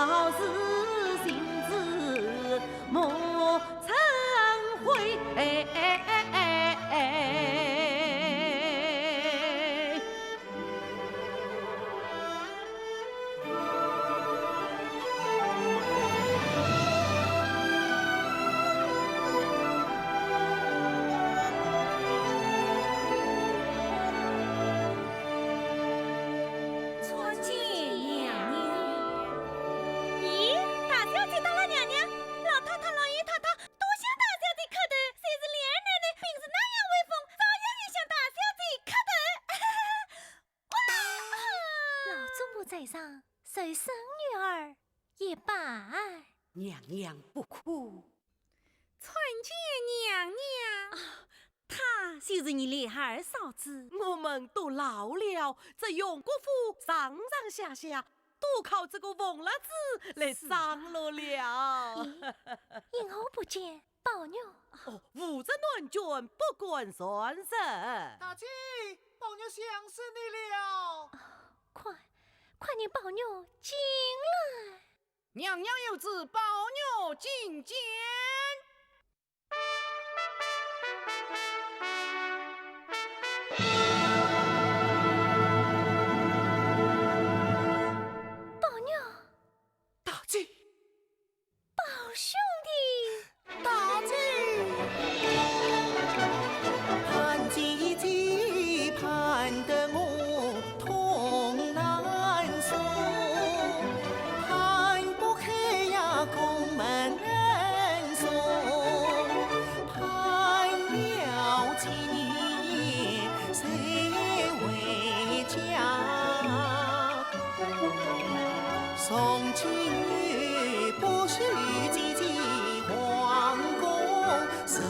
好事心知莫曾悔。谁生女儿也罢。娘娘不哭。参见娘娘。他就是你的二嫂子。我们都老了，这永国府上上下下都靠这个凤辣子来张罗了。因何不见宝玉？扶着暖卷不管算什。大姐，宝玉想死你了。快令宝玉进来。娘娘有旨，宝玉觐见。宝玉，大姐，宝兄弟，大姐，盼姐姐盼得我痛难诉，盼不开呀宫门锁，盼了7年谁回家？从今日不许姐姐皇宫守。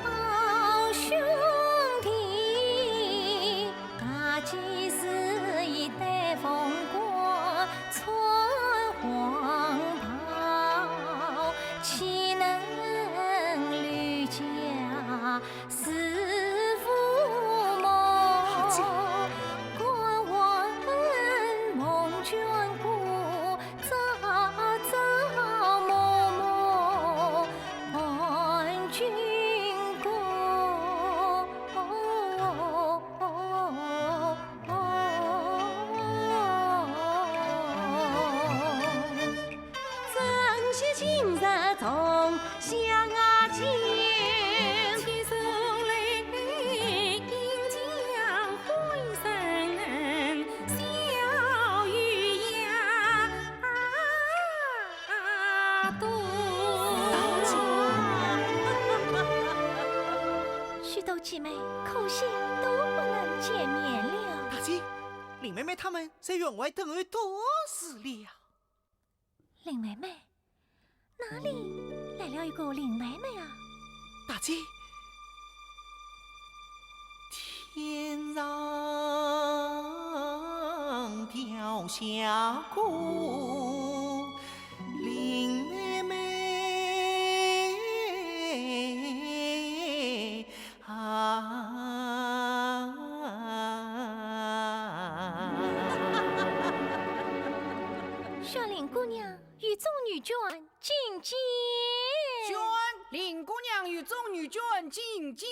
宝兄弟，大祭司已戴凤冠，穿黄袍，岂能履家似父母？关望梦眷顾，朝朝暮暮伴君共。珍惜今日总相见。牵手来迎将欢声笑语呀多。许多姐妹可惜都不能见面了。大姐，林妹妹她们在院外等儿多时了。林妹妹，哪里来了一个林妹妹啊？大姐，天上掉下个林妹妹小林姑娘与众女眷觐见。宣林姑娘与众女眷觐见。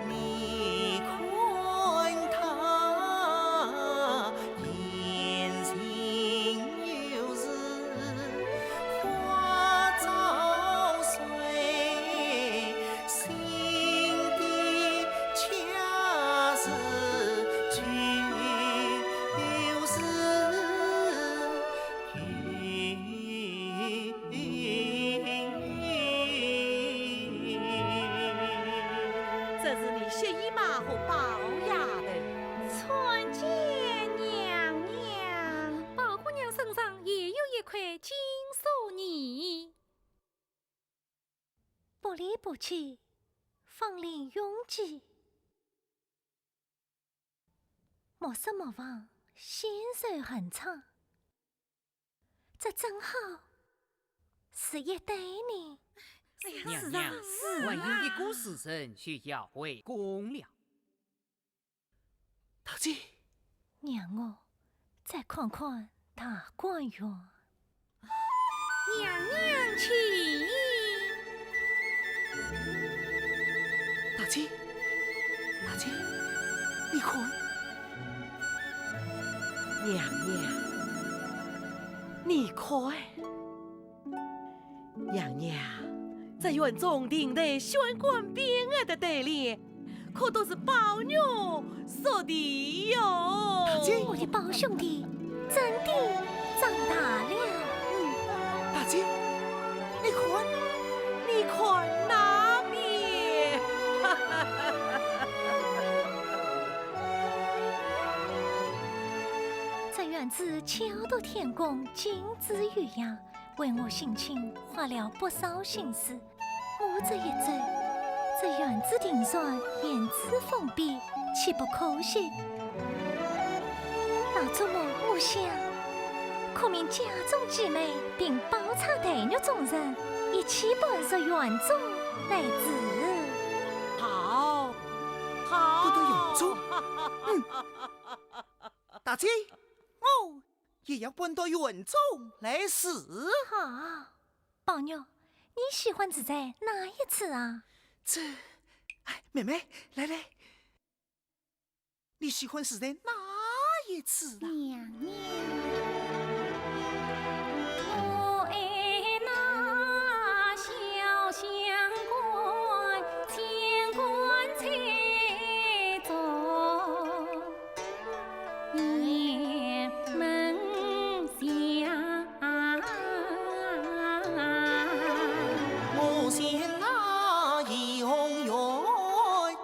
你看她言行有时，花早碎，心底恰是旧这是你谢姨妈和宝丫的。参见娘娘。宝姑娘身上也有一块金锁泥。不离不弃，芳龄永记。莫失莫忘，心手很长。这正好是一对人。娘娘，还有一个时辰需要回宫了。大姐，让我再看看大观园。娘娘请。大姐，大姐，你看，娘娘，你看，娘娘，这园中庭内玄关边儿的对联，可都是宝玉说的哟。我的宝兄弟真的长大了。大姐，你看，你看那边，这园子巧夺天工，精致雨雅，为我心情花了不少心思。我这一走，这园子庭上言辞封闭，岂不可惜？老祖母，我想，可命家中姐妹并包插待玉众人，一起搬入园中来治。好，好，不得园中。大姐，我也要搬到园中来试。好，宝玉，你喜欢住在哪一次啊？妹妹，来，你喜欢是在哪一次啊？娘娘。我爱那小相关，监管才中，雁门下。我嫌那永远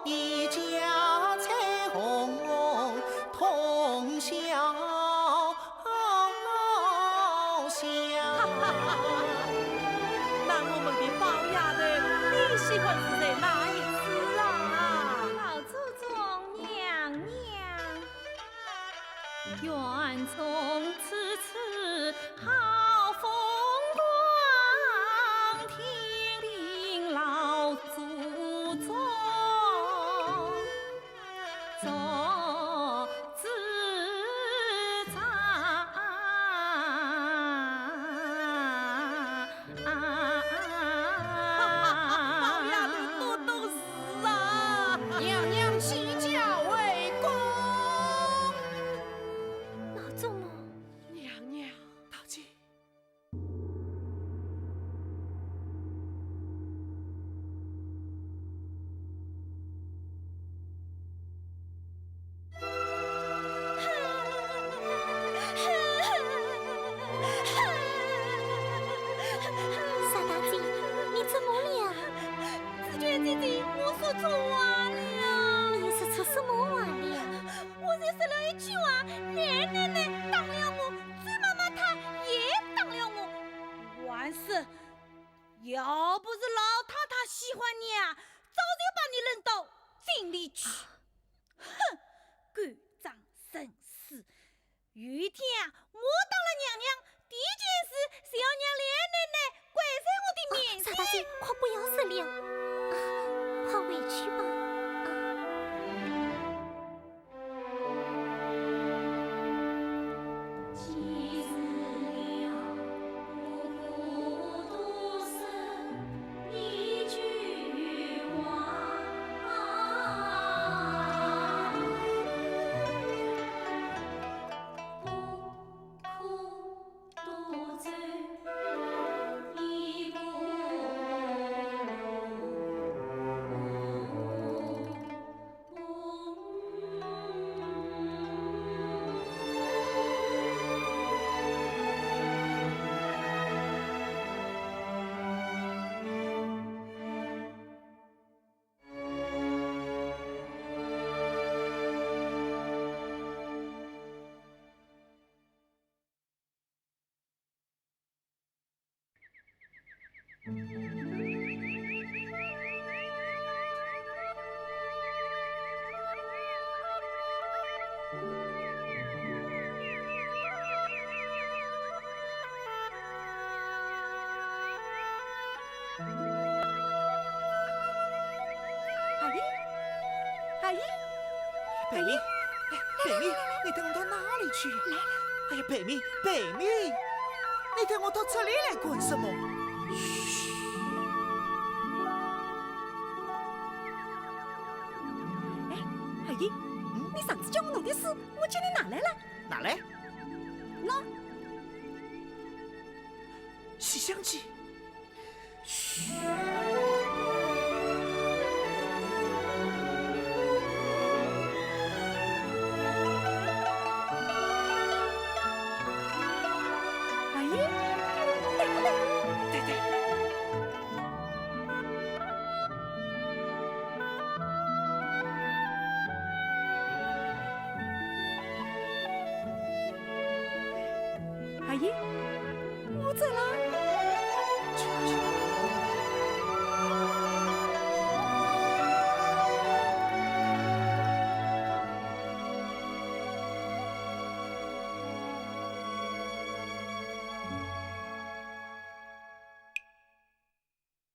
一家彩虹同笑笑。那我们的宝丫头，你喜欢是在哪一次啊？老祖宗娘娘，园中此次好风光，听令老祖宗做自在。宝丫头多懂事啊！娘娘起驾为公。老祖母，娘娘，大姐，傻大姐，你怎么了？子娟姐姐，我说错话了。你是出什么话了？我才说了一句话，连奶奶当了我，崔妈妈她也当了我。完事，要不是老太太喜欢你啊，早就把你扔到井里去。哼，干仗生事。有一天啊，我当了娘娘，第一件事是要让连奶奶跪在我的面前。傻大姐，快不要说了，快回去吧。其实了，不独是一句话。独走一步我去呀！哎呀，北米，北米，你带我到这里来干什么？嘘！哎，阿姨，你上次叫我弄的书，我叫你拿来了。哪来？那西厢记。嘘！阿姨，对不对？对对。阿姨，我走了。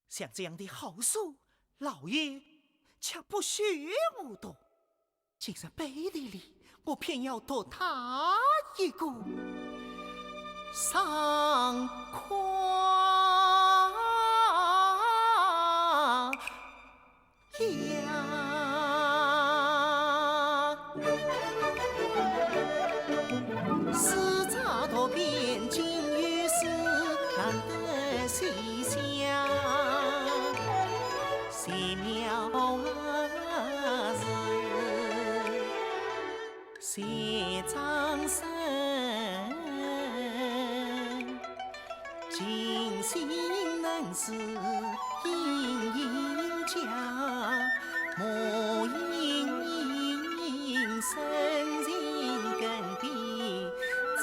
像这样的好书，老爷却不许我读。今日背地里，我偏要读他一个上夸呀！四杂多边境于世，难得西厢。奇妙是写掌声，尽心能是殷殷家，莫因深情更比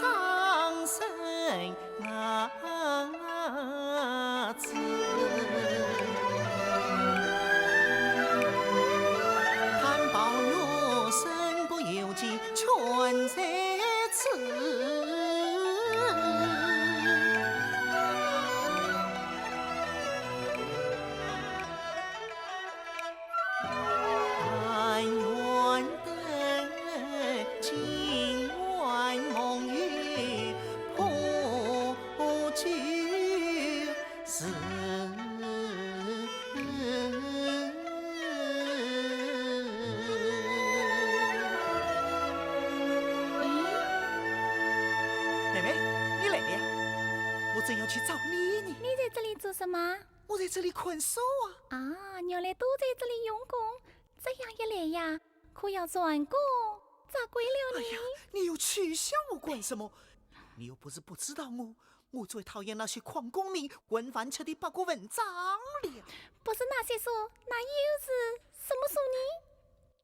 掌声子。全在此，但愿得今晚梦雨破旧时。正要去找你呢。你在这里做什么？我在这里困书啊。啊，原来都在这里用功，这样一来呀，可要转工，咋归了你？哎呀，你又取笑我干什么？你又不是不知道我最讨厌那些狂公民混饭吃的八股文章了。不是那些书，那又是什么书呢？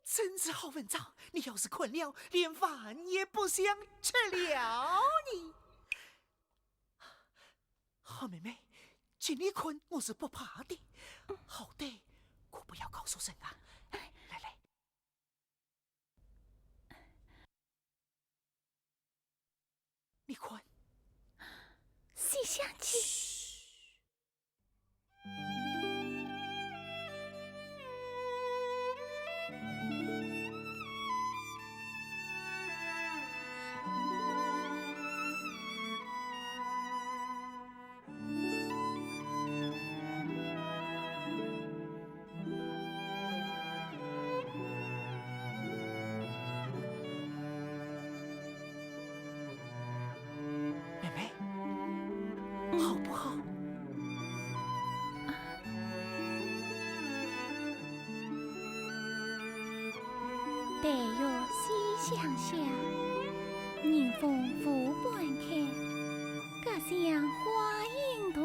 真是好文章，你要是困了，连饭也不想吃了你。好妹妹，见你困，我是不怕的。好的，可不要告诉人啊。来来，你困。西厢记。好不好？但愿西厢下，迎风拂半开，隔巷花影动，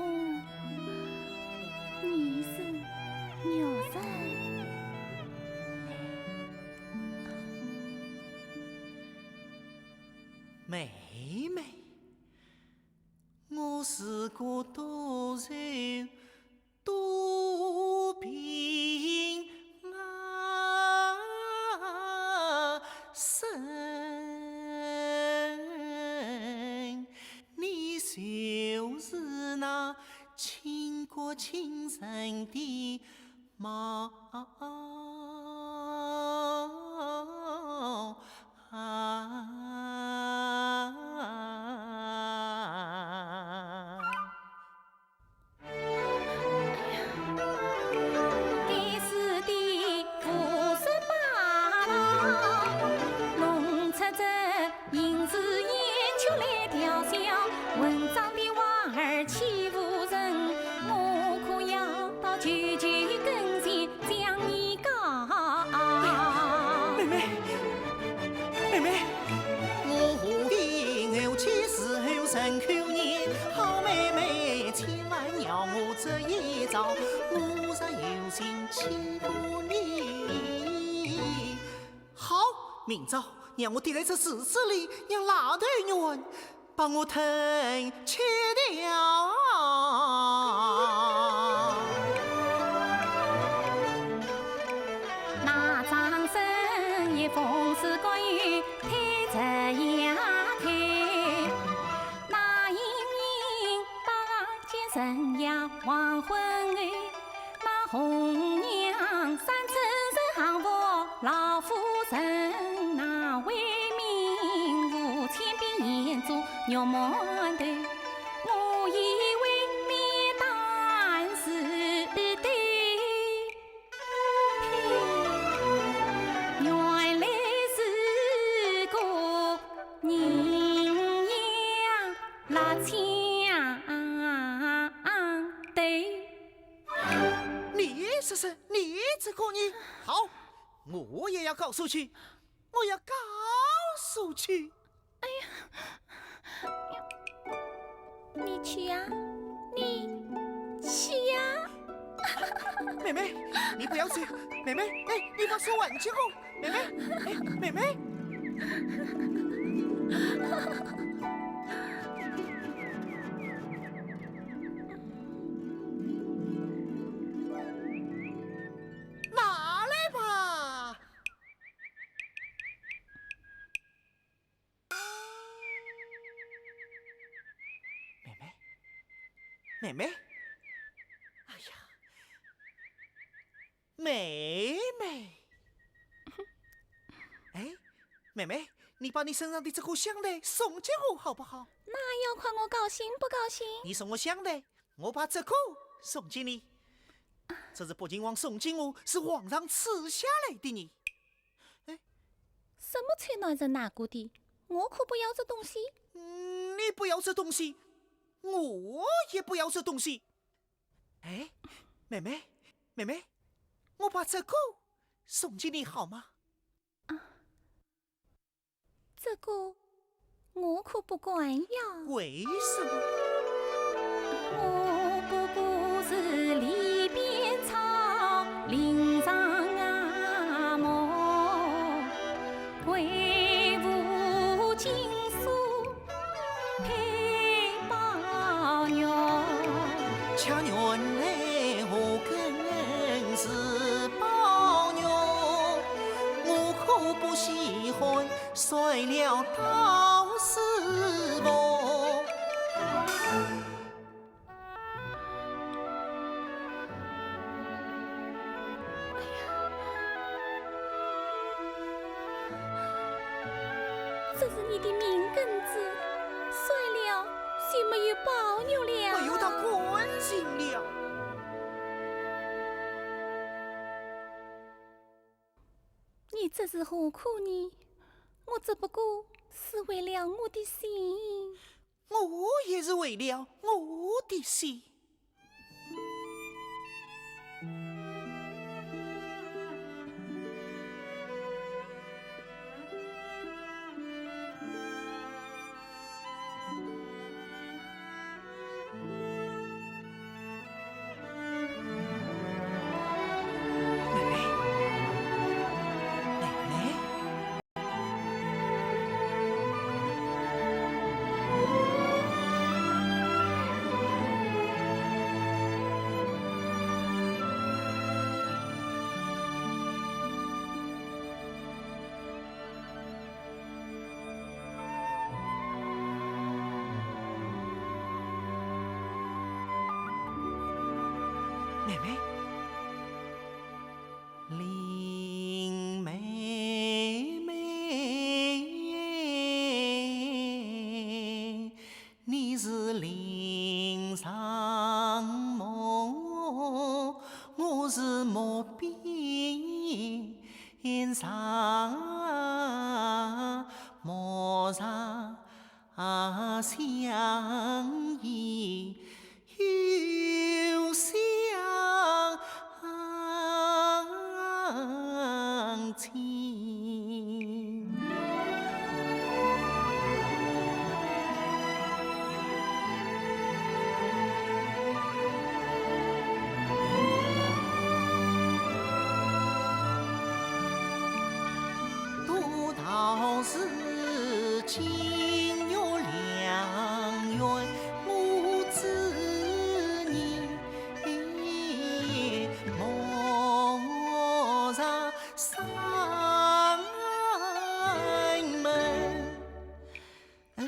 你是鸟人。妹妹，我是个多愁多病生，你就是那倾国倾城的猫啊。文章的娃儿欺负人，我可要到舅舅跟前将你告。妹妹，妹妹，我何必怄气时候人口念？好妹妹，千万要我这一招，我才有心欺负你。好，明朝让我点来这池子里，让那头人把我头切掉。那张生也风是各有推着阳台，那隐隐当见神呀黄昏暗，那红娘三春人行佛老夫人，那为民妇千遍演做肉馒头，我以为面蛋是对。原来是个人样拉枪头。你说说，你这个人好，我也要告诉去，我要告诉去。你去呀、你去呀、妹妹，你不要走，妹妹，哎，你把手挽住我，妹妹，哎，妹妹。拿来吧。妹妹，妹妹，哎呀，妹妹，哎，妹妹，你把你身上的这颗香袋送给我好不好？那要看我高兴不高兴？你送我香袋，我把这颗送给你。这是北京王送给我，是皇上赐下来的呢。什么菜脑是哪个的？我可不要这东西。你不要这东西，我也不要这东西。哎，妹妹，妹妹，我把这个送给你好吗？这个我可不管要。为什么？我不过是里边草，林上阿毛，为父金锁配宝鸟。恰原来我更是宝鸟，我可不喜欢摔了倒是我。这是你的命根子，摔了就没有保佑了。没有他关心了。你这是何苦呢？我只不过是为了我的心。我也是为了我的心。妹妹，林妹妹，你是林上木，我是木边上木上相依又相亲。渡道是情有两缘，母子你莫让山门。妹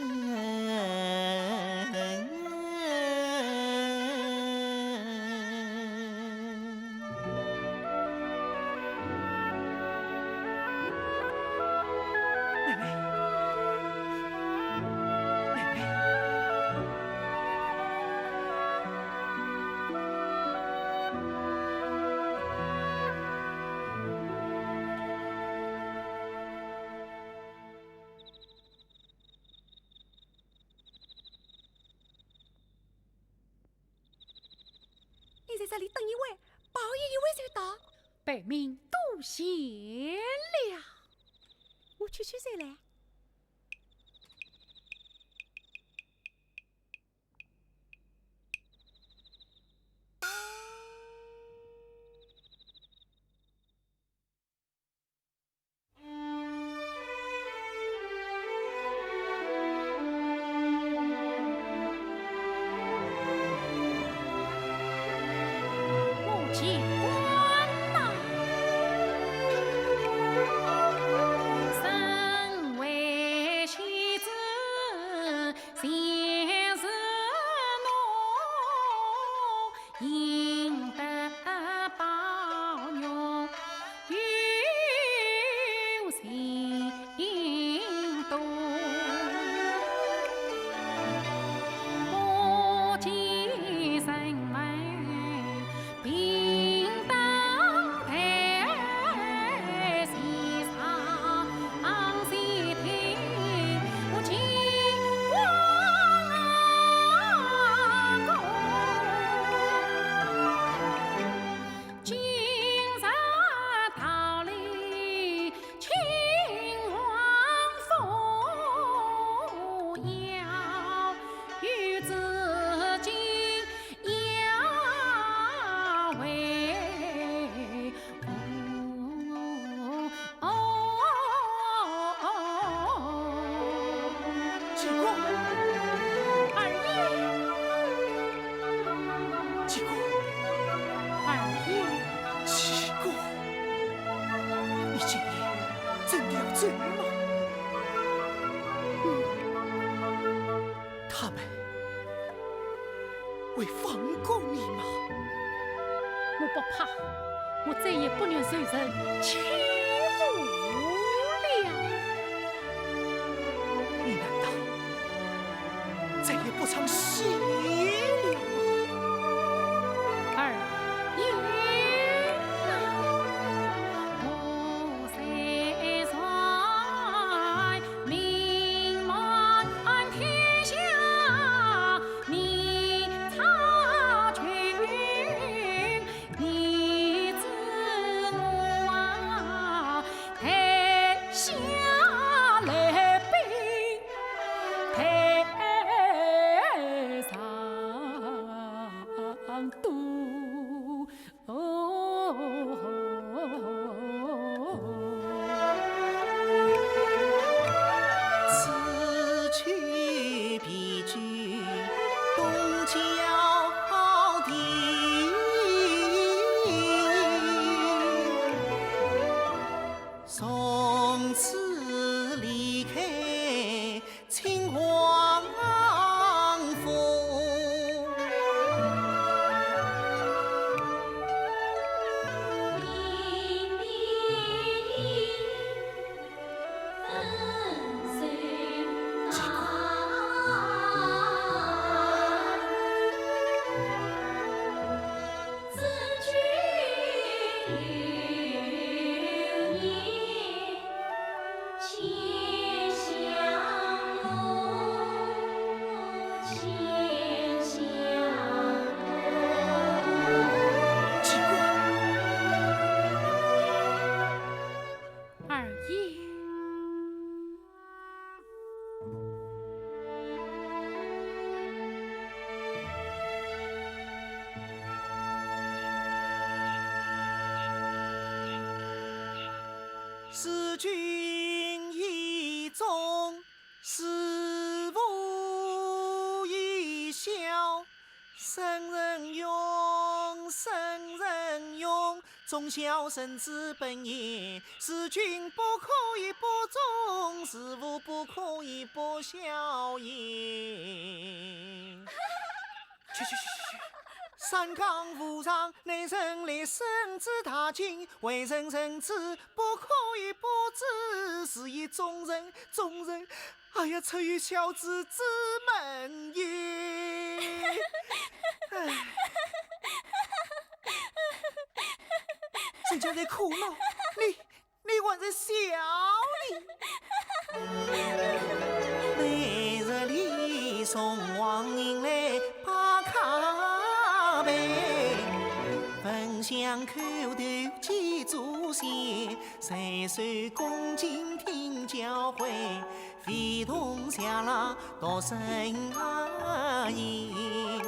妹，妹妹，你在这里等一会，包爷一会就到。百名多谢了。我去谁来？母亲官呐，身为妻子，先是我应得包容，有心多。母亲身为平等台西上西听，我亲王公，今日道理亲王府要与自己要为济公，二爷，济公，二爷，济公，你今夜真的要走吗？他们会放过你吗？我不怕，我再也不能受人欺负了。你难道再也不尝血了吗？二爷呐，我虽在名满天下，你察觉，你知我君意中，是吾一笑。生人用，生人用，忠孝圣之本也。是君不可以不忠，是吾不可以不孝也。去！山岗无常，内人来生之大敬，为人人知，不可以不知，是以众人，哎呀，出于孝子之门也。人家在哭闹，你还在笑呢。每日里送往迎来把卡杯，分享口头记祖先，岁岁恭敬听教诲，非同下拉读圣言。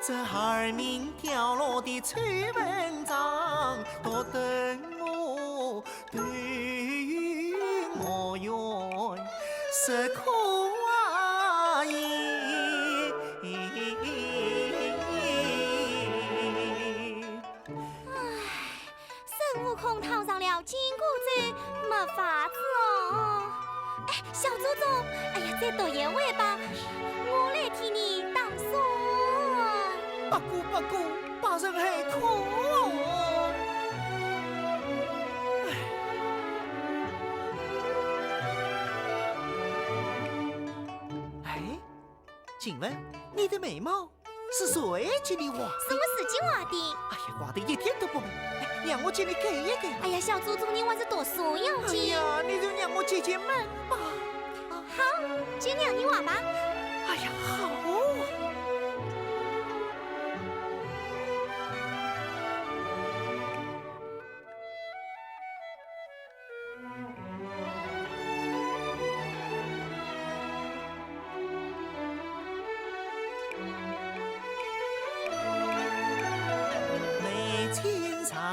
这耳鸣掉落的崔文章，都等我对于我愿是可也。孙悟空套上了紧箍咒，没法子哦。哎，小祖宗，哎呀，再读一回吧，我来替你打算。不过，把人还哭哦。哎，请问你的眉毛是谁给你画的？是我自己画的。哎呀，画的一点都不美。哎，让我借你改一改。哎呀，小祖宗，你还是读书要紧。哎呀，你就让我解解闷吧。好，就让你画吧。哎呀，好啊。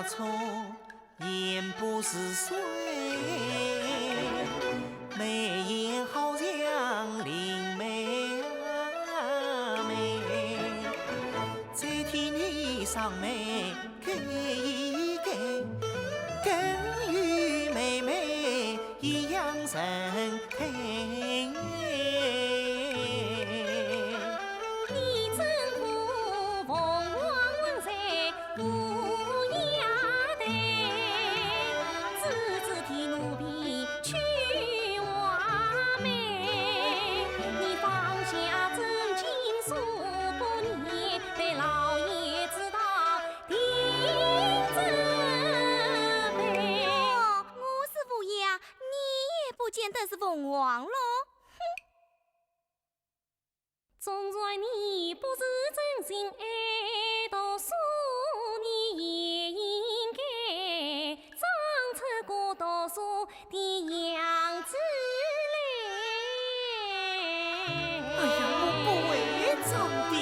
从言不是水，眉眼好像灵眉啊眉，再替你上眉改一改，跟与妹妹一样神配。是凤凰咯，哼！总算你不是真心爱读书，你也应该长出个读书的样子来。哎呀，我不会唱的。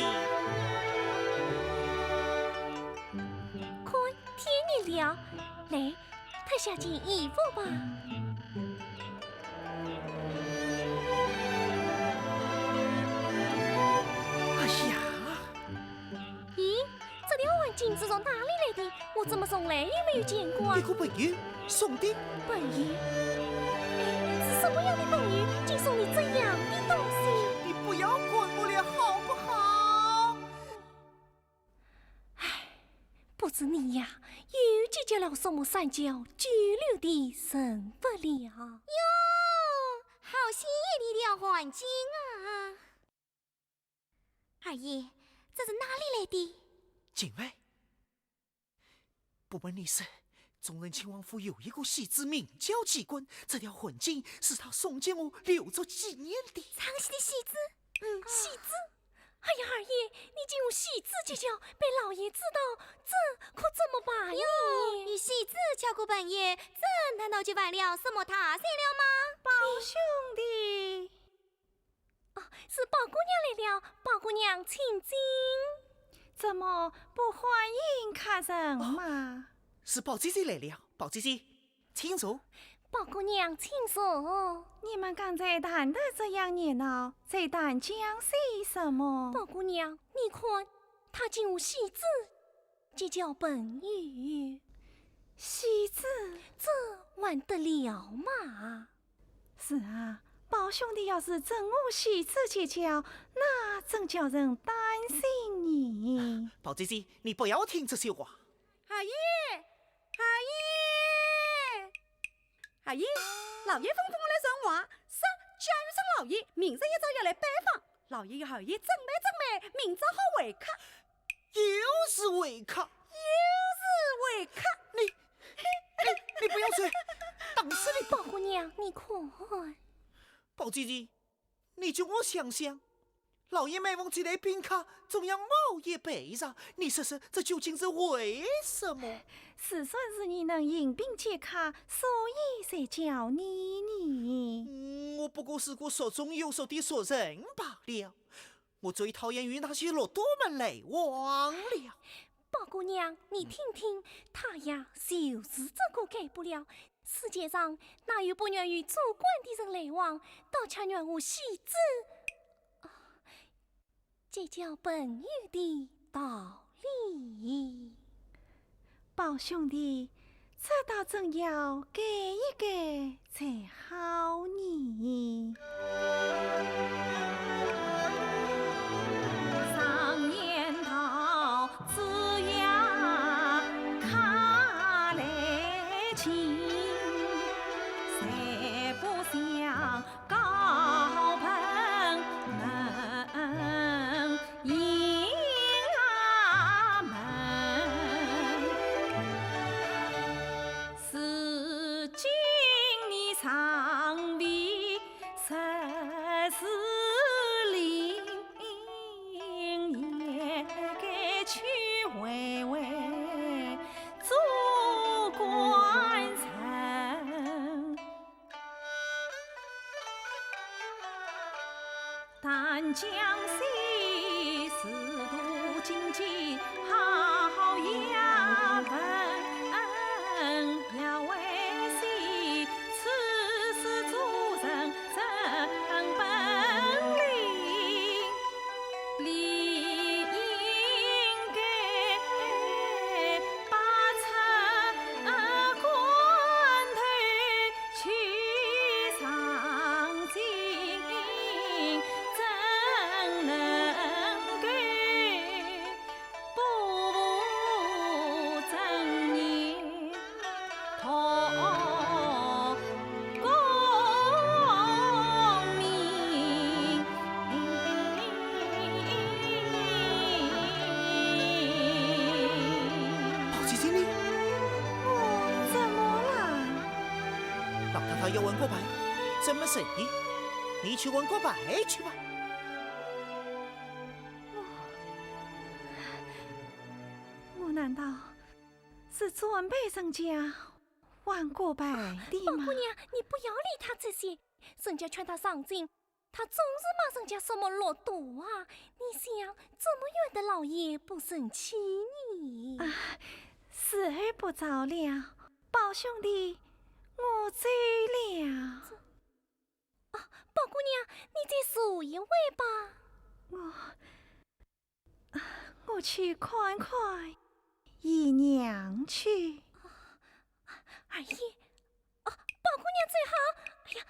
快，天热了，来，脱下件衣服吧。金子从哪里来的？我怎么从来也没有见过啊！一个朋友送的。朋友？哎，是什么样的朋友，竟送你这样的东西？你不要管我了，好不好？哎，不知你呀，又结交了什么三教九流的人不了？哟，好鲜艳的环境啊！二爷，这是哪里来的？警卫。不瞒你说，众人亲王府有一个戏子名叫季冠，这条魂镜是他送给我留作纪念的。唱戏的戏子？戏子？哎呀，二爷，你竟用戏子结交，被老爷知道，这可怎么办呢？与戏子交过朋友，这难道就犯了什么大罪了吗？宝兄弟，哦，是宝姑娘来了，宝姑娘请进。怎么不欢迎客人嘛？是宝姐姐来了，宝姐姐，请坐。宝姑娘，请说。你们刚才谈得这样热闹，在谈江西什么？宝姑娘，你看，他竟有戏子，这叫本玉。戏子，这玩得了嘛？是啊，宝兄弟要是真有戏子去教，那真叫人担心你。宝姐姐，你不要听这些话。阿姨，阿姨，阿姨，老爷吩咐我来传话，说贾雨生老爷明日一早要来拜访，老爷要后爷准备准备，明早好会客。又是会客，又是会客，你不要吹，当死你！宝姑娘，你看，宝姐姐，你叫我想想，老爷每逢这类宾客，总要某一备上，你说说，这究竟是为什么？是算是你能迎宾接客，所以才叫你。我不过是个说中有手的俗人罢了。我最讨厌与那些落多门来往了。宝姑娘，你听听，他呀就是这个改不了。世界上哪有不愿与主观的人来往，倒恰愿我戏子。这叫本玉的道理。宝兄弟，这倒真要改一改才好呢。常言道，子呀卡来亲，谁不想高朋能迎门？是今你常为十四陵，也该去回回做官臣。但江西仕途经济好呀文，要为谁此事做人真本领，理应该把出官头去上京，怎能够不务正业，托功名？宝姐姐你，我怎么了？老太太要问过白，怎么生意？你去问过白去吧。我难道是准备人家玩过白的吗？宝姑娘，你不要理他这些，人家劝他上京，他总是骂人家什么落赌啊！你想，怎么怨得老爷不生气你？时儿不早了，宝兄弟，我走了。宝姑娘，你再数一位吧。我去看看姨娘去。二姨，宝姑娘最好。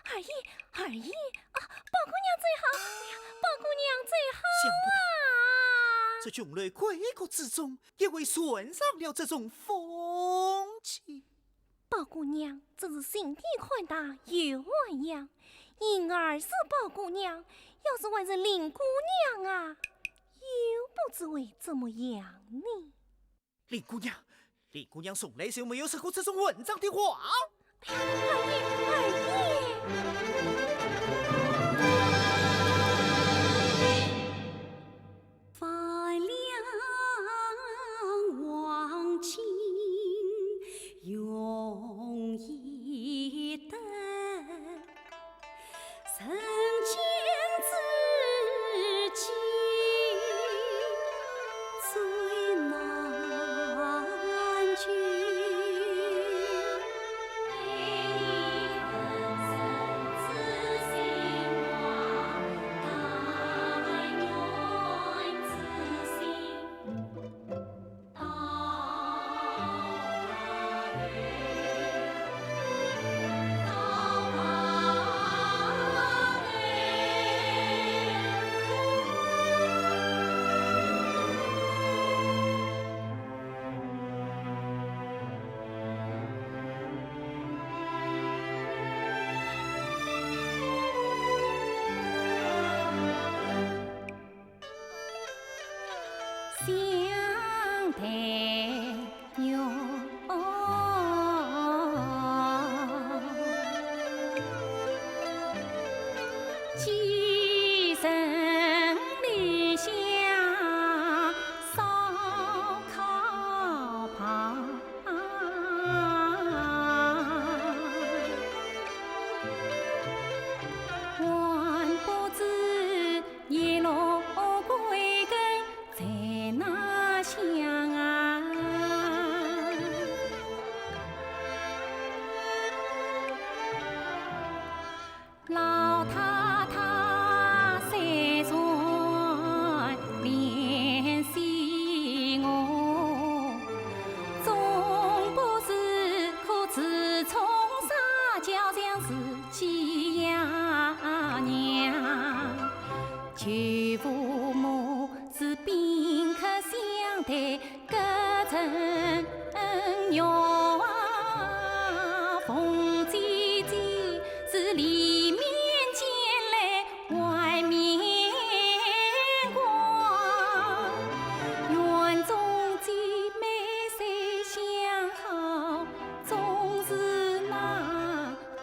哎呀，二姨，宝姑娘最好。哎呀，宝姑娘最好想不到，啊！这穷类贵国之中，也会顺上了这种风气。宝姑娘真是心地宽大又温养，因儿是宝姑娘，要是还是林姑娘啊，又不知会怎么样呢？林姑娘从来就没有说过这种文章的话。发亮望清用一灯，人间知己最难寻。相待哟。几声里响烧烤旁，还不知叶落归根在哪乡啊？老太太三船联系我，总不是可自从撒娇像自己呀娘，舅父母是宾客相待，各层肉啊，冯姐姐是里面见来外面光，园中姐妹谁相好，总是那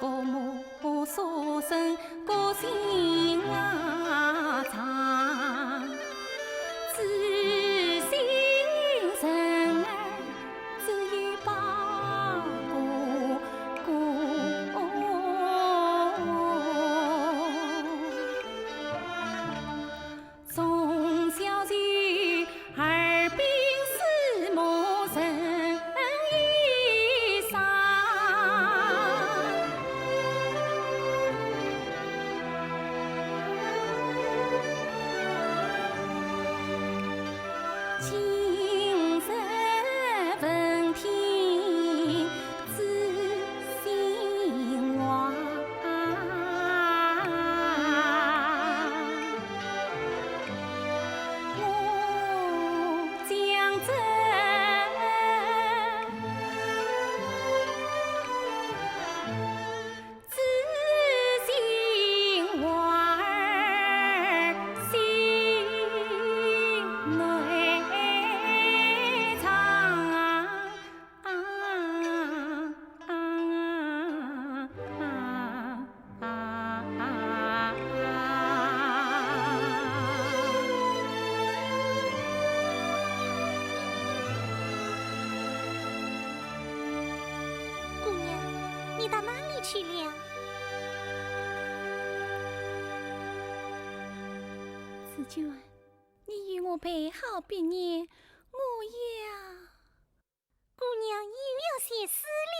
个母说声个心啊长，知心人儿只有八个。从小就耳鬓厮磨人衣裳，今日闻听知心话。我讲真，知心话儿心内姑娘，你到哪里去了？紫娟，你与我备好毕业，我要。姑娘又要写诗了。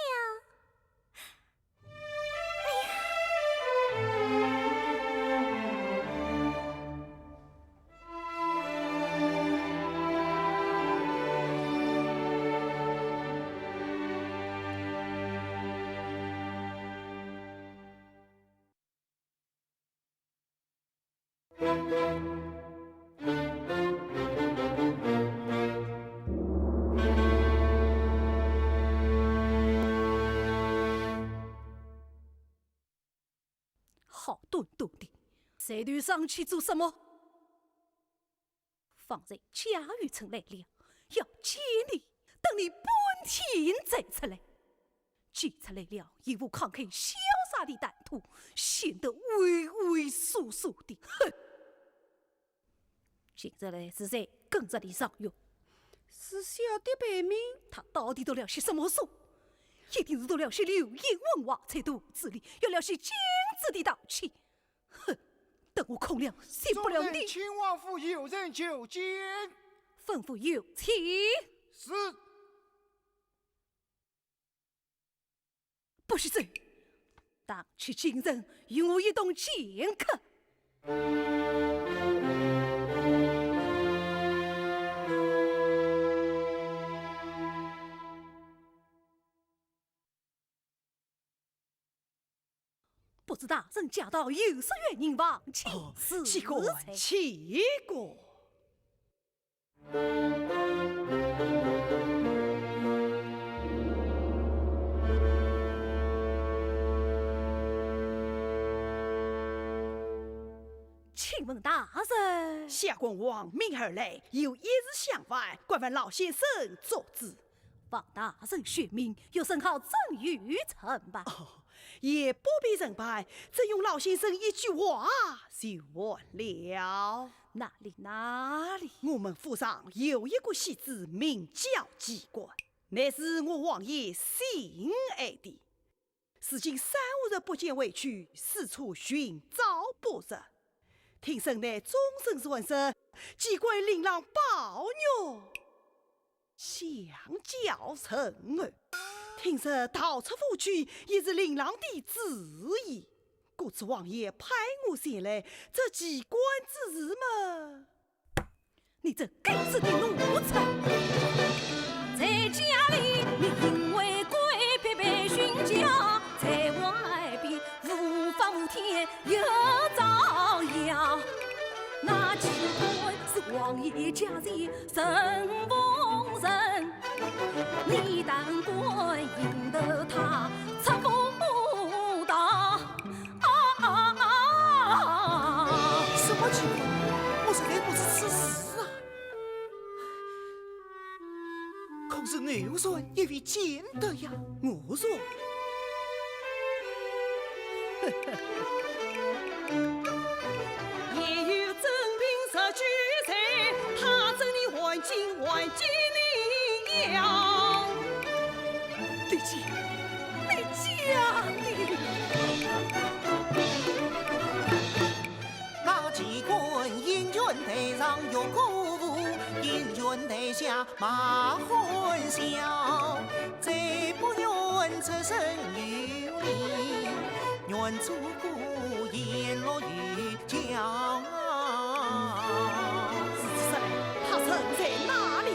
好端端的，这段上去做什么？方才贾雨村来了，要见你，等你半天再出来。见出来了，一副慷慨潇洒的谈吐，显得畏畏缩缩的。哼！现在来是在跟着你上药，是晓得白明他到底读了些什么书？一定是读了些流言文化，在肚子里有了些精致的道气。哼！等我孔亮信不了你。亲王府有人求见。吩咐有请。是。不是这，当去今日与我一同见客。不知大人驾到有失远迎王，起过起过。请请问大人，下官望命而来，有一日相反，怪问老先生做主。望大人选命，有甚好赠与臣吧？也不必认办，只用老先生一句话就完了。哪里？我们府上有一个戏子，名叫机关，乃是我王爷心爱的。如今3、5日不见回去，四处寻找不着。听说乃终身传说，机关琳琅宝玉，相较成儿。听说到处府去也是琳琅的旨意。故此王爷派我前来，这机关之事嘛，你这该死的奴才！在家里你因为贵婢被训教，在外边无法无天又遭殃。那机关是王爷家人神奉人，你但管引得他出不到。什么机关？我实在不知此事啊！可是偶孙也未见得呀。我说，也有真凭实据在，他真的还敬你了。你讲的。那机关因权台上有鼓舞，因权台下马欢笑。再不愿出身有理，愿做孤言落于江。他身在哪里？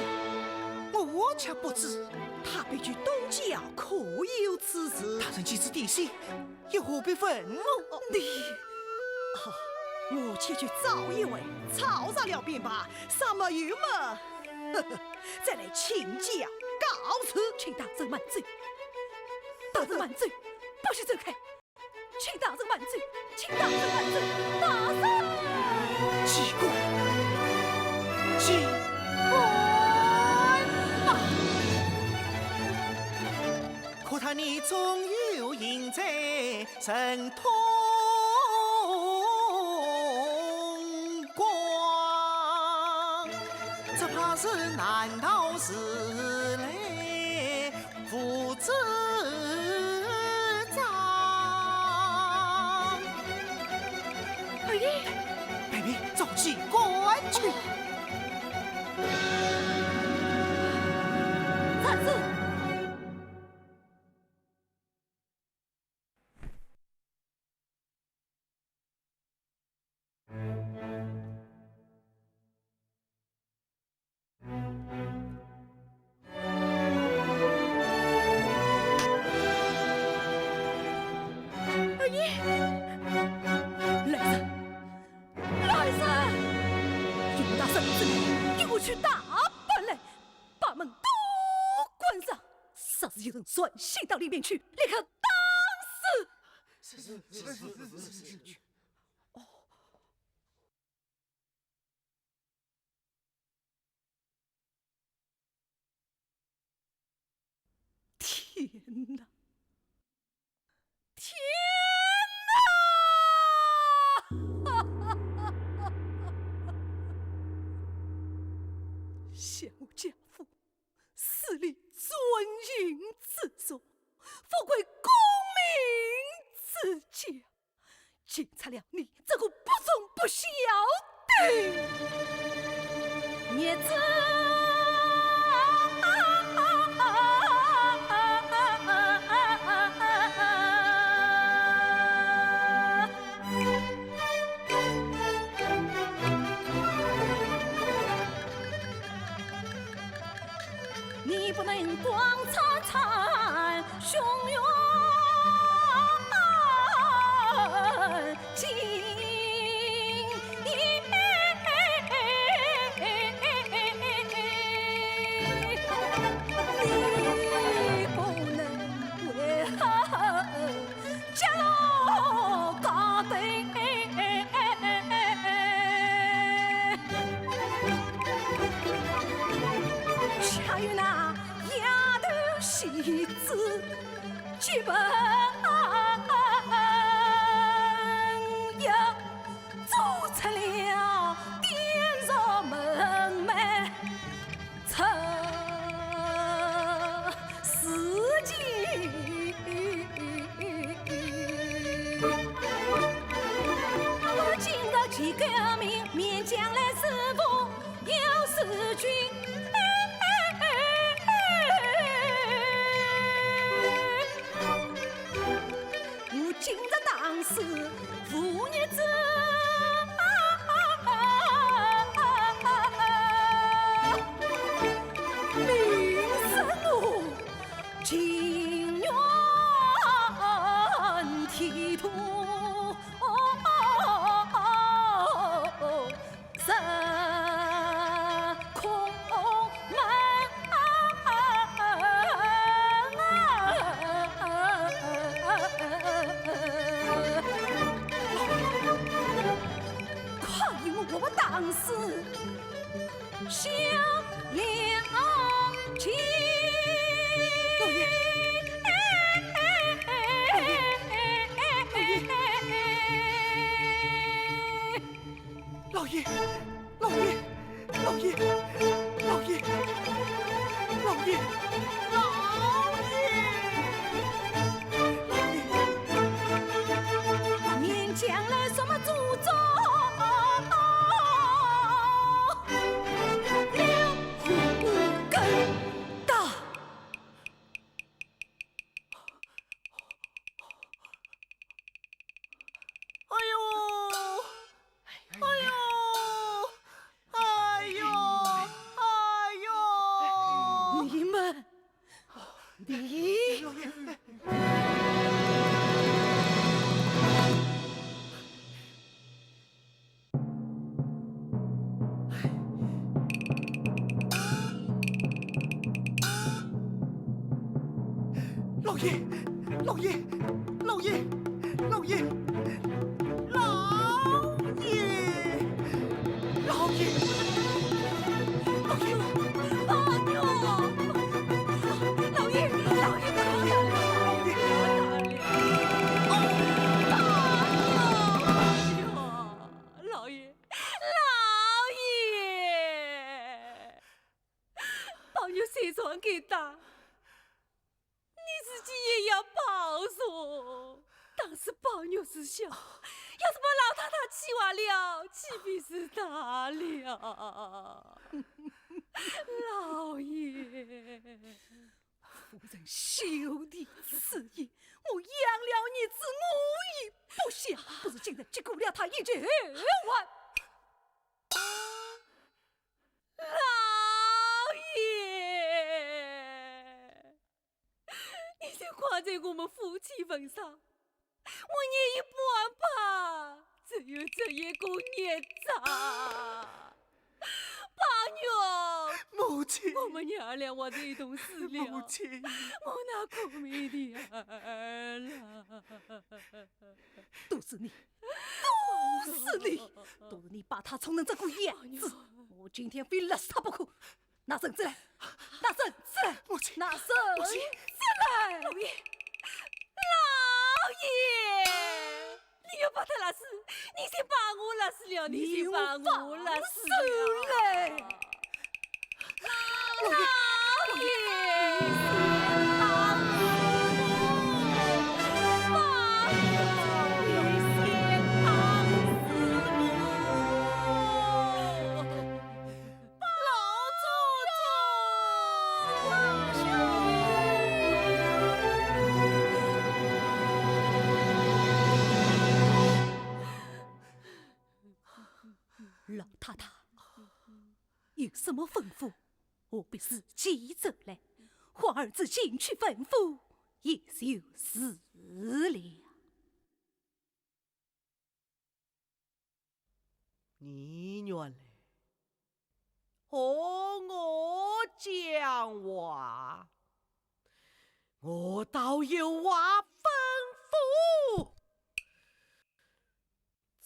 我却不知。他必居东郊，可有此事？大人既知地细，又何必问我？我且去找一位，吵上了便罢。什么有么？再来请教告辞。请大人万岁！大人万岁！不许走开！请大人万岁！请大人万岁！大人！机关，可叹你终有赢在神通光，只怕是难逃时来父子长。二爷，妹妹，走机关去。大人。去大本来，把门都关上。稍时有人钻进到里面去，立刻当死。是。哦，天哪！天哪！小家父死里尊营自守，富贵功名自家，检察了你这个不忠不孝的孽子！你不能光灿灿汹涌进你不能为家老高对妻子结婚呀，做出了典若门楣，出世纪。我今日既革命，面将来是否有事君？我今日当是妇女子，名声我情愿提督。神空门快与我当时小了情。老爷，老爷，老爷，老爷，老爷，面将来什么诅咒？了胡根大。哎呦，哎呦，哎呦，哎呦！你们，你老爷，老爷，老爷，老爷，老爷，老爷，老爷，老娘，老爷，老爷，老爷，老爷，朋友谁传给他？你自己也要保重。当时朋友是小，要是把老太太气坏了，岂必是他了？老爷，夫人休提此言，我养了你之母亦不祥，不是今日结果了他一句话。老爷，你就挂在我们夫妻份上，我也一不安怕，只有这一个孽障。爸娘，母亲，我们娘俩往这一同死了，母亲，我那可怜的儿啦！都是你，都是你把他宠成这个样子，我今天非勒死他不可！拿绳子来，拿绳子来，母亲，拿绳母亲子来！老爷，老爷，你要把他勒死，你先把我勒死了，你先把我勒死了。老爷。老太太有什么吩咐，我必自己走来。皇儿子进去吩咐，也就是了。你原来和我讲话，我倒有话吩咐。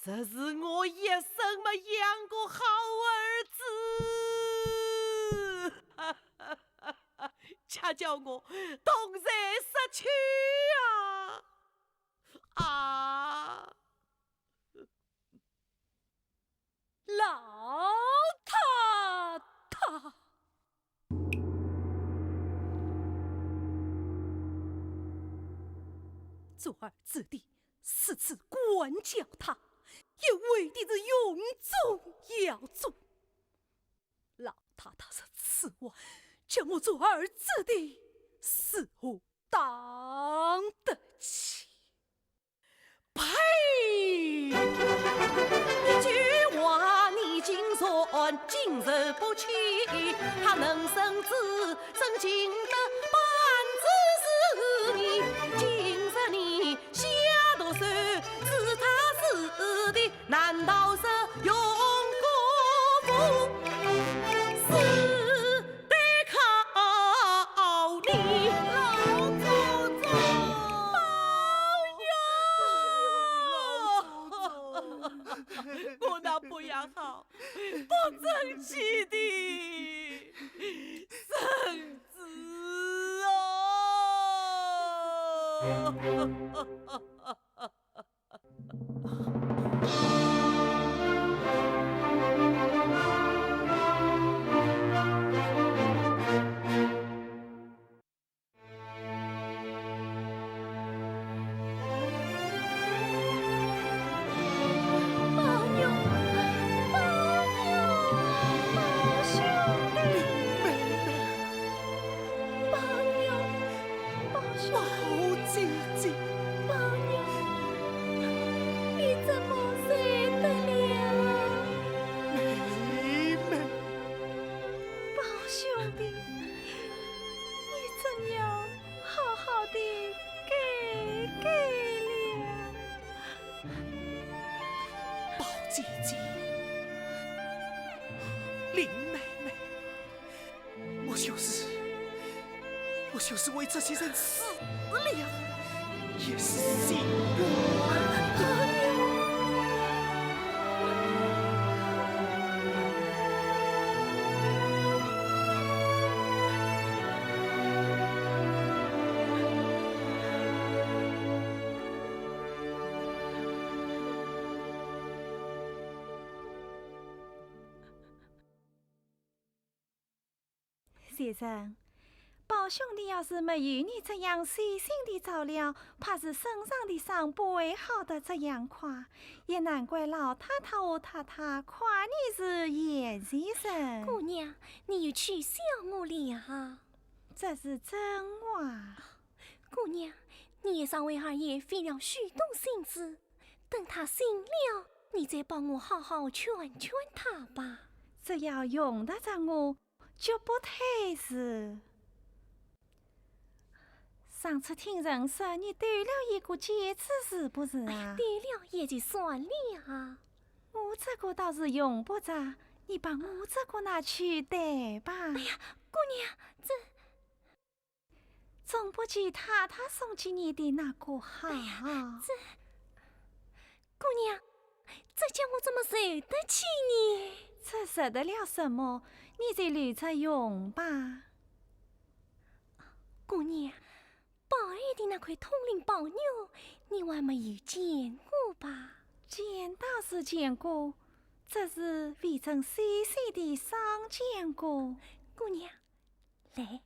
这是我一生没养过好儿子，瞧他叫我同在失去啊！老太太，左儿子弟4次管教他，也为的是永宗耀祖。老太太是此话，叫我左儿子弟似乎当得起。呸！一句话你竟说今日不起，他能生子生尽的半子是你，今日你下毒手是他是的，难道是永国父是得靠你老祖宗我那不养好，不争气的孙子哦！姐姐，林妹妹，我就是为这些人死了，也是心先生，宝兄弟要是没有你这样细心的照料，怕是身上的伤不会好得这样快。也难怪老太太和太太夸你是严先生。姑娘，你又取笑我了？这是真话。姑娘，你也尚为二爷费了许多心思，等他醒了，你再帮我好好劝劝他吧。只要用得着我，就不退事。上次听人说你断了一个戒指，是不是啊？对了，也就算了啊。我这个倒是用不着，你把我这个拿去戴吧。哎呀，姑娘，这总不及太太送给你的那个好。哎呀，姑娘，这叫我怎么受得起你？这受得了什么？你就留着用吧。姑娘，宝儿的那块通灵宝牛，你还没有见过吧？见倒是见过，这是未曾细细的赏见过。姑娘，来。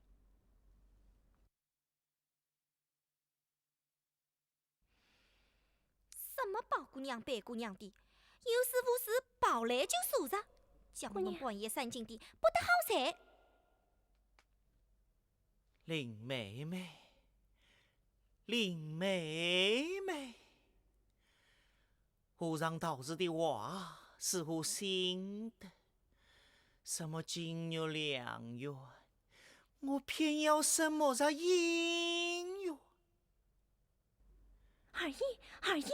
什么宝姑娘、白姑娘的，有事无事跑来就说着，叫我们半夜三更的不得好噻。林妹妹，林妹妹，和尚道士的话似乎信的，什么金玉良缘，我偏要什么子姻缘？二爷，二爷，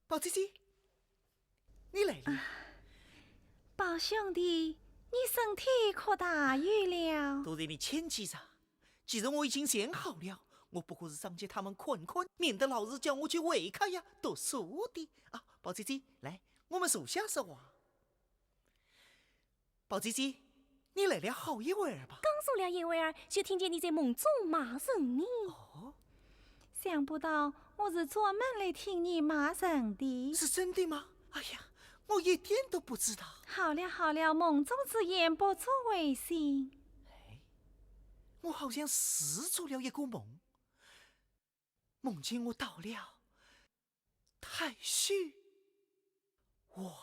宝姐姐，你来了。宝兄弟，你身体可大愈了？都在你牵记上。既然我已经想好了，我不过是想借他们困困，免得老是叫我去会客呀、读书的啊。宝姐姐，来，我们坐下说话。宝姐姐，你来了好一会儿吧？刚坐了一会儿，就听见你在梦中骂人呢。哦，想不到我是专门来听你骂人的。是真的吗？哎呀，我一点都不知道。好了好了，梦中之言不足为信。我好像是做了一个梦，梦见我到了太虚晚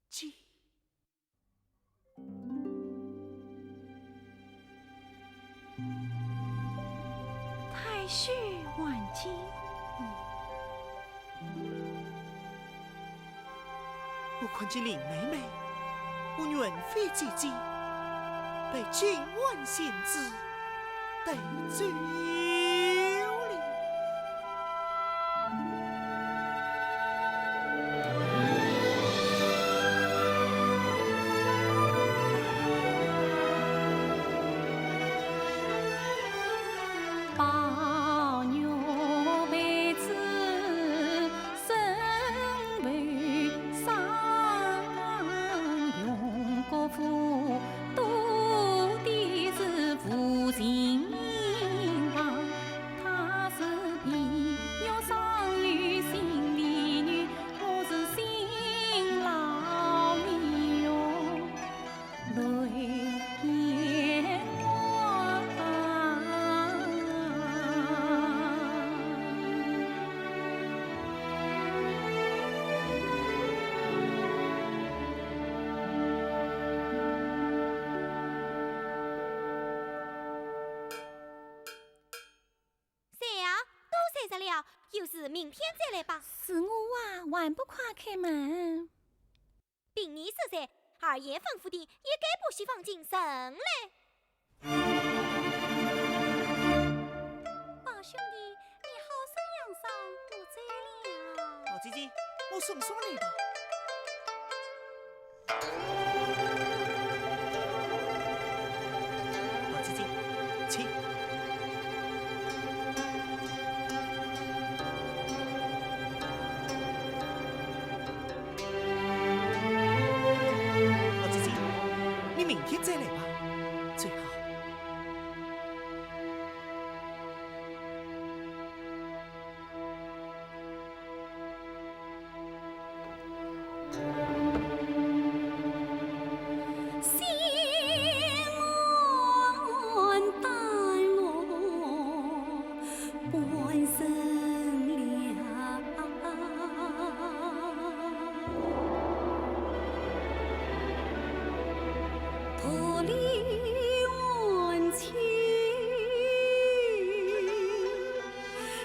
祭。太虚晚祭，我看见林妹妹，我元妃姐姐被今晚仙子带走了。宝玉为子身为上用国父多的是父亲王，他是皮肉上于心里女，我是新老女哟，泪眼光。谁呀？都睡着了，有事明天再来吧。是我啊，还不快开门！禀你说噻，二爷吩咐的，也该不许放进神来。宝兄弟，你好生养伤，我走了。宝姐姐，我送你吧。宝姐姐，请。宝姐姐，你明天再来吧，最好。心安待我半生了，桃李万顷，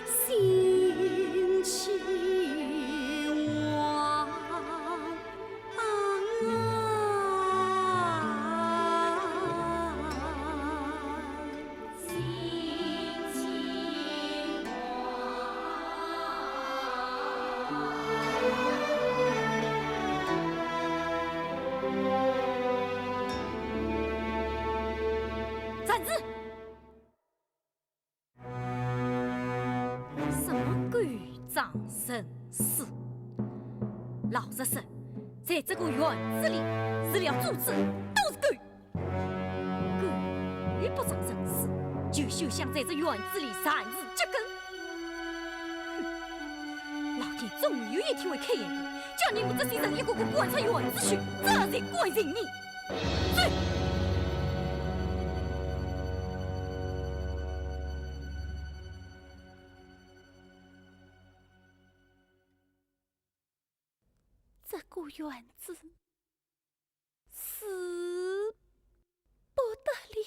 心情万。站住！什么馆长人士？老实说，在这个院子里，除了主子都是狗。狗不长人事，就休想在这院子里擅自扎根。哼！老天终于有一天会开眼的，叫你们这些人一个个滚出院子去，这才怪人命。走！这个院子死不得了。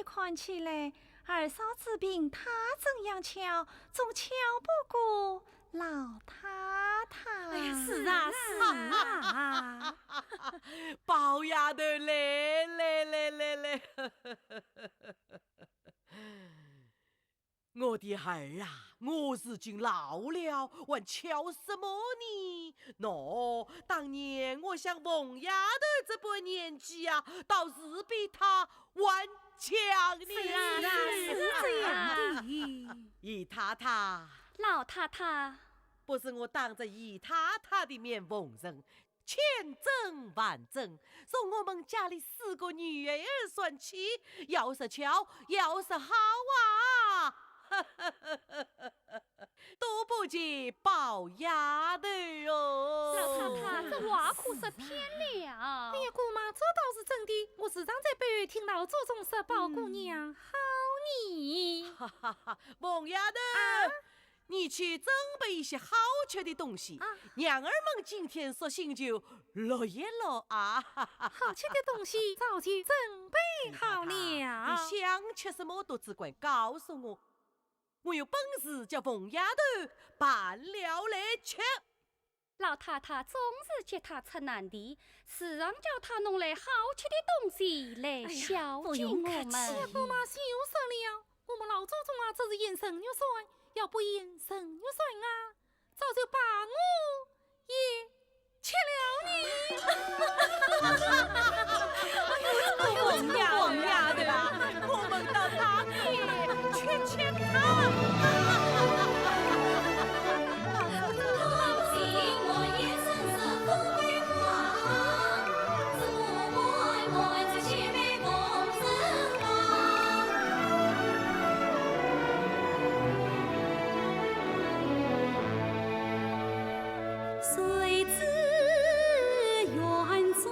看起来二嫂子病她怎样瞧，总瞧不过老太太。哎呀，是啊是啊，宝丫头来，我的儿啊，我如今老了，还瞧什么呢？喏，当年我像凤丫头这般年纪啊，倒是比她还强呢。是这样的。姨太太，老太太，不是我当着姨太太的面奉承，千真万真，从我们家里4个女儿算起，要是巧，要是好啊，都不及宝丫头哦。老太太，这话可是偏了。哎呀，姑妈，这倒是真的。我时常在背后听到祖宗说宝姑娘好你。哈哈哈，凤丫头，你去准备一些好吃的东西，娘儿们今天索性就乐一乐啊！好吃的东西早就准备好了。你想吃什么都只管告诉我，我有本事叫凤丫头办了来吃。老太太总是接她出难题，时常叫她弄来好吃的东西来孝敬我们。姑妈休说了，我们老祖宗啊，这是言神月算，要不言神月算啊，早就把我也吃了你。凤丫头，我们到大街吃它。谁知园中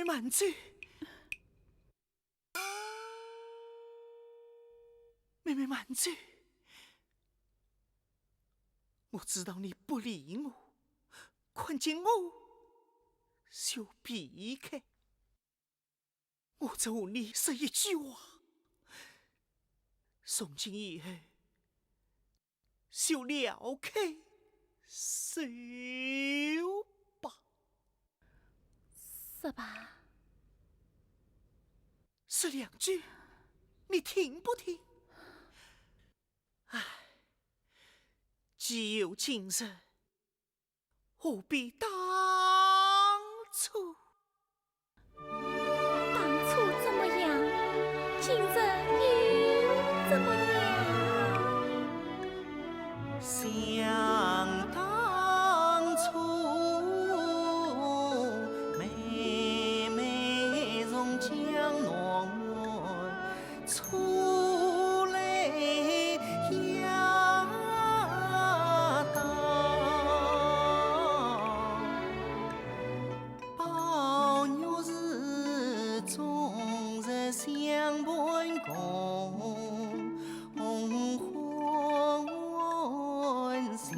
妹慢走，妹妹慢走。我知道你不理我，看见我就避开。我只和你说一句话，从今以后就了开手吧。是吧？说两句，你听不听？唉，既有今日，何必当初？当初怎么样，今日又怎么样？想当初，妹妹从江南出来呀当，包玉是终日相伴共欢笑。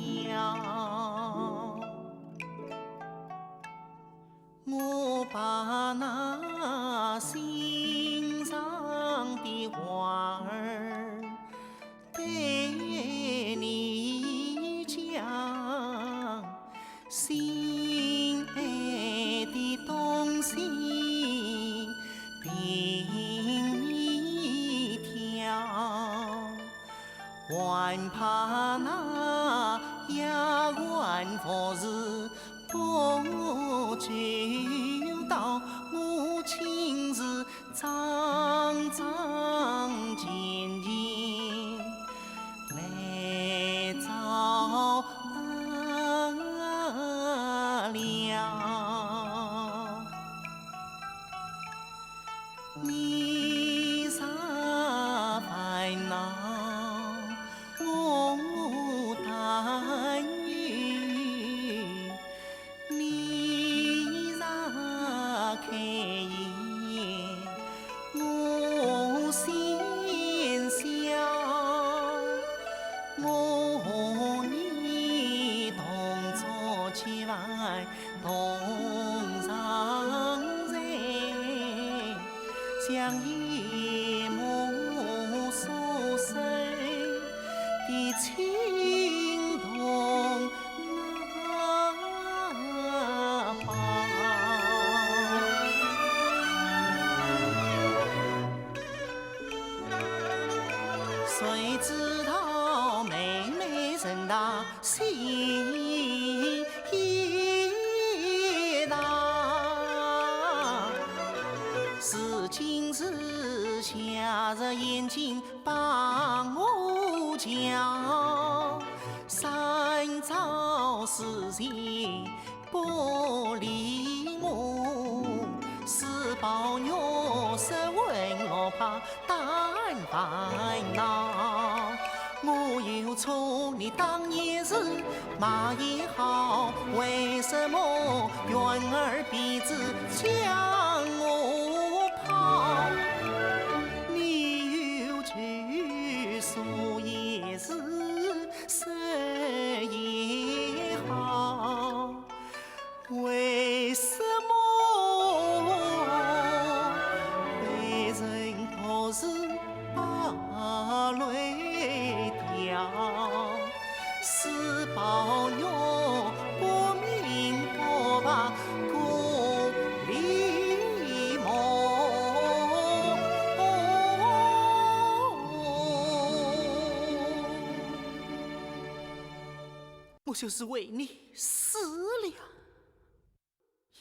我把那心上的话儿对你讲，心爱的东西听你挑，还怕那丫鬟服侍不周到，我亲自张张健健来找了。你啥烦恼我担忧，你啥开眼我心笑，我和你同坐千万同上山，像夜幕疏水的青铜那把。谁知道妹妹人大心也大，是今日瞎着眼睛帮我讲，三朝四夕不理我，是抱玉是问我怕担烦恼。我有错，你当也是，骂也好，为什么圆儿鼻子将我抛？你有句说也是，说也好，为什么被人不是把泪掉？是抱玉不明不白故里梦，我就是为你死了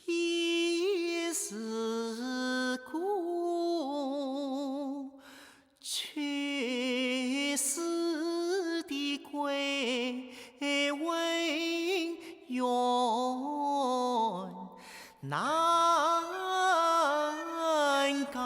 也是故，去世的归为远难告。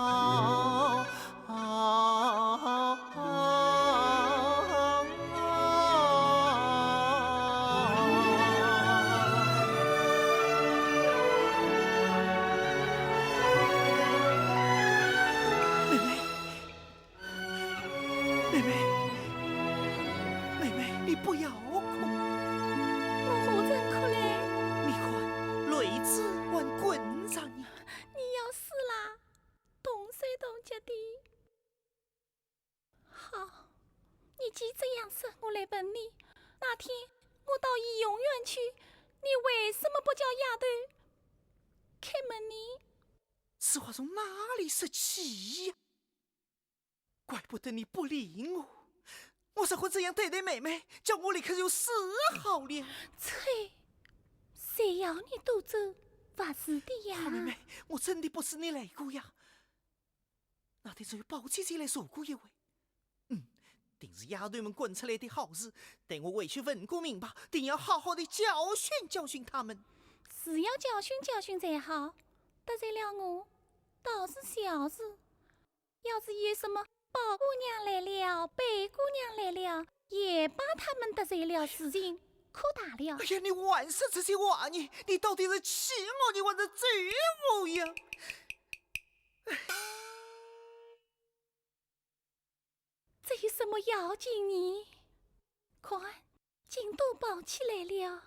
妹妹，妹妹，你不要哭，我何曾哭嘞？你看泪子还滚着呢。你要死啦，动手动脚的。好，你既这样说，我来问你，那天我到颐永园去，你为什么不叫丫头开门呢？此话从哪里说起呀？怪不得你不理我，我是会这样对待妹妹，叫我立刻就死好了。翠，谁要你独走？不是的呀。好妹妹，我真的不是你来过呀。那天只有宝姐姐来说过一回，定是丫头们滚出来的好事，等我回去问个明白，定要好好的教训教训他们。是要教训教训才好，得罪了我倒是小事，要是有什么宝姑娘来了，贝姑娘来了，也把他们得罪了，事情可大了。哎呀，你还说这些话呢？你到底是气我，你还是咒我呀？这有什么要紧呢？看，劲都跑起来了。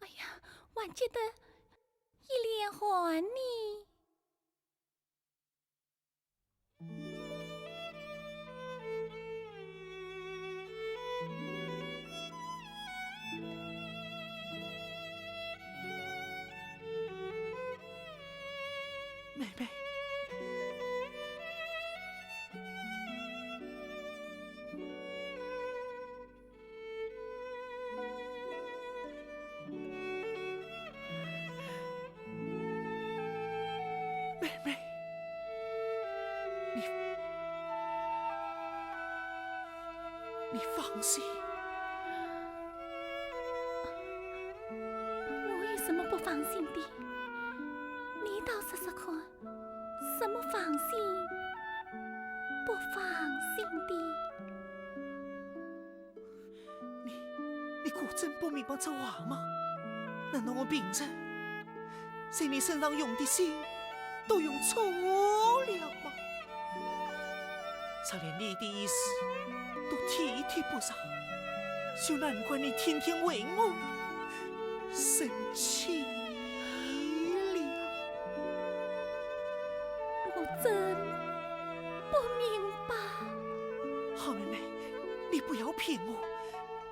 哎呀，还觉得一脸寒呢。妹妹，妹妹，你放心。我有什么不放心的？你倒说说看，什么放心不放心的？你果真不明白这话吗？难道我平常在你身上用的心都用错了吗？他连你的意思都体贴不上，就难怪你天天为我生气了。我真不明白。好妹妹，你不要骗我，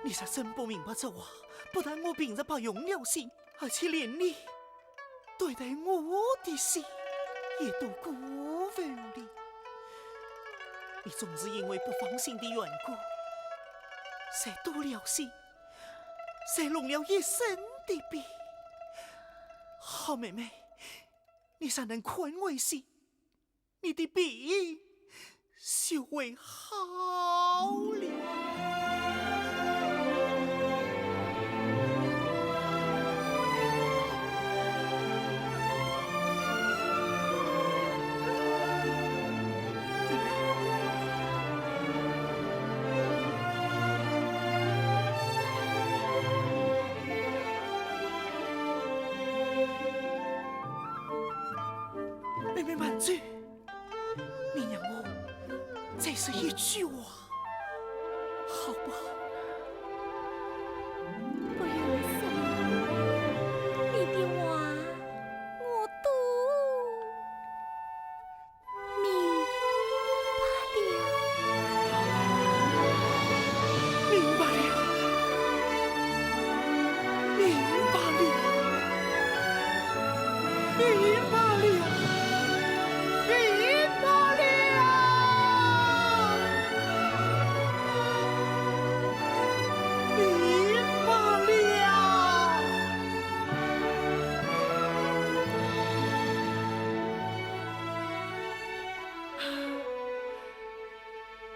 你是真不明白这话。不但我平时把用了心，而且连你对待我的心也都辜负了。你总是因为不放心的缘故，才多了心，才弄了一身的病。好妹妹，你才能宽慰心，你的病就会好了。妹妹满嘴，你让我再说一句话，好不好？不用说，你的话我都明白了。明白了，明白了，明白了，明白了。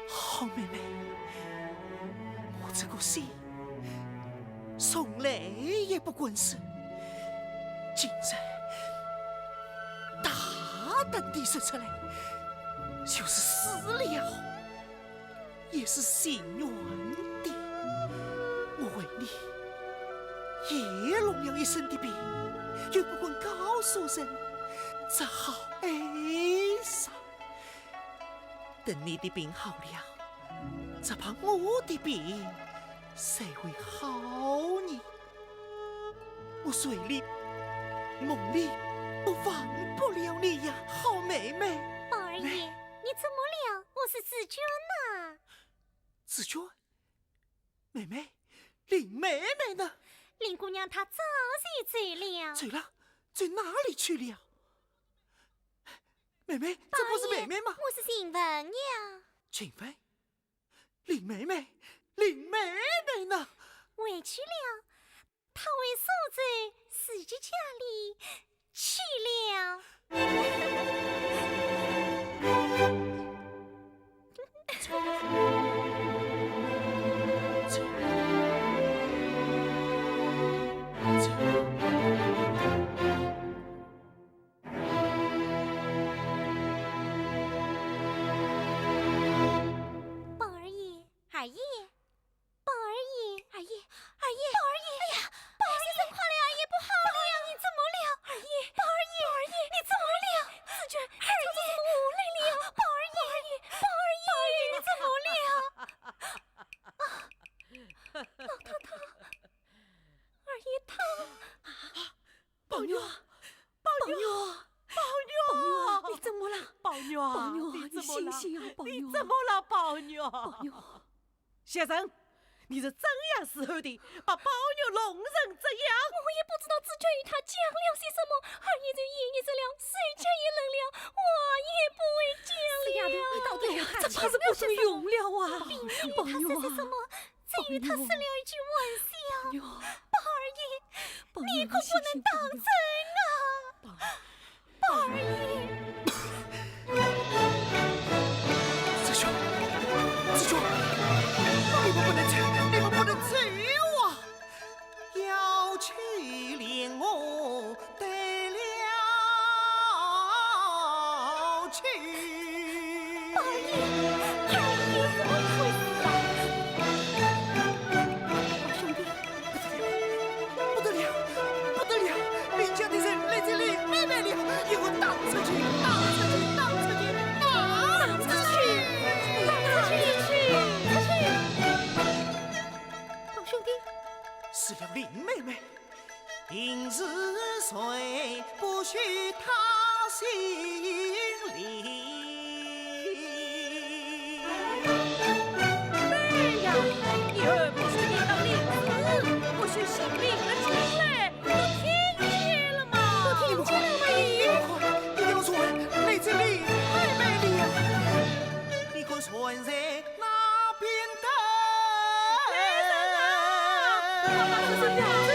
好妹妹，我这个心从来也不管事，今日大胆地说出来，就是死了也是心软的。我为你也弄了一身的病，又不管告诉人，只好哀伤。等你的病好了，只怕我的病谁会好呢？我睡里梦里我忘不了你呀，好妹妹。宝儿爷，你怎么了？我是紫娟呐。紫娟，妹妹，林妹妹呢？林姑娘她早就走了。走了，走哪里去了？妹妹，这不是妹妹吗？我是新闻呀。请问，林妹妹，林妹妹呢？回去了，她为嫂子自己家里去了。宝儿爷，二爷，宝儿爷，二爷，二爷，宝儿爷，哎呀，宝儿先生快来，二爷不好了呀！你怎么了？二爷，宝儿爷，宝儿爷，你怎么了？紫娟，二爷，怎么来了？宝儿爷，宝儿爷，你怎么了？老太太，二爷他，宝玉，宝玉，宝玉，你怎么了？宝玉，宝玉，你你怎么了？醒醒啊！宝玉，你怎么了，宝玉？宝玉，先生，你是怎样时候的，把宝玉弄成这样？我也不知道紫娟与他讲了些什么，二爷就爷爷这了，谁家也冷了，我也不会讲了。到底这怕是不中用了啊！宝他玉说些什么？只与他说了一句玩笑。宝儿爷，你可不能当真啊！宝儿爷。紫娟，紫娟，你们不能走，你们不能走啊！要去连我得了去。宝儿爷，二爷怎么回事啊？兄弟，不得了，不得了！林家的人来这里妹妹了，给我荡出去，荡出去，荡出去，荡出去，宝兄弟，是了林妹妹，平日虽不许她心里。对呀，以后不许你当领子，不许性命的进来，都听见了吗？都听见了没？你要说来这里妹妹了，你可传在那边的。妈妈是这样。